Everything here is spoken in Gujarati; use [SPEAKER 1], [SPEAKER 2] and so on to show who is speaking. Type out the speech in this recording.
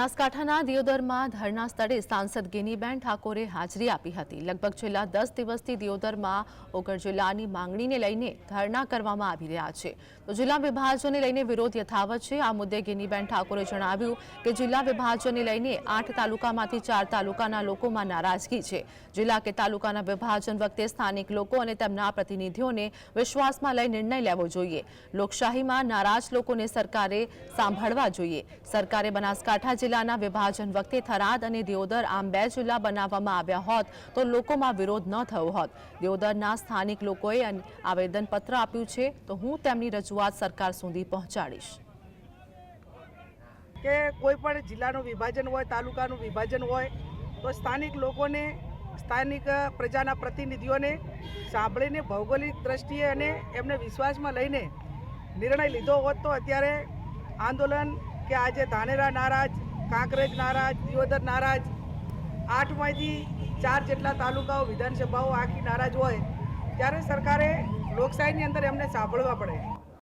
[SPEAKER 1] બનાસકાંઠાના દિયોદરમાં ધરના સ્થળે સાંસદ ગેનીબેન ઠાકોરે હાજરી આપી હતી। લગભગ છેલ્લા 10 દિવસથી દિયોદરમાં ઓગળ જિલ્લાની માંગણીને લઈને ધરણા કરવામાં આવી રહ્યા છે। તો જિલ્લા વિભાજનને લઈને વિરોધ યથાવત છે। આ મુદ્દે ગેનીબેન ઠાકોરે જણાવ્યું કે જિલ્લા વિભાજનને લઈને 8 તાલુકામાંથી 4 તાલુકાના લોકોમાં નારાજગી છે। જિલ્લા કે તાલુકાના વિભાજન વખતે સ્થાનિક લોકો અને તેમના પ્રતિનિધિઓને વિશ્વાસમાં લઈ નિર્ણય લેવો જોઈએ। લોકશાહીમાં નારાજ લોકોને સરકારે સાંભળવા જોઈએ। સરકારે બનાસકાંઠા જિલ્લાના વિભાજન વખતે થરાદ અને દિયોદર આમ 2 જિલ્લા બનાવવામાં આવ્યા હોત તો લોકોમાં વિરોધ ન થયો હોત। દિયોદરના સ્થાનિક લોકોએ આવેદનપત્ર આપ્યું છે તો હું તેમની રજૂઆત સરકાર સુધી પહોંચાડીશ।
[SPEAKER 2] કે કોઈ પણ જિલ્લાનું વિભાજન હોય, તાલુકાનું વિભાજન હોય તો સ્થાનિક લોકોને, સ્થાનિક પ્રજાના પ્રતિનિધિઓને સાંભળીને ભૌગોલિક દ્રષ્ટિએ અને એમને વિશ્વાસમાં લઈને નિર્ણય લીધો હોત તો અત્યારે આંદોલન કે આજે ધાનેરા નારાજ, કાંકરેજ નારાજ, દિયોદર નારાજ, 8માંથી 4 જેટલા તાલુકાઓ વિધાનસભાઓ આખી નારાજ હોય ત્યારે સરકારે લોકશાહીની અંદર એમને સાંભળવા પડે।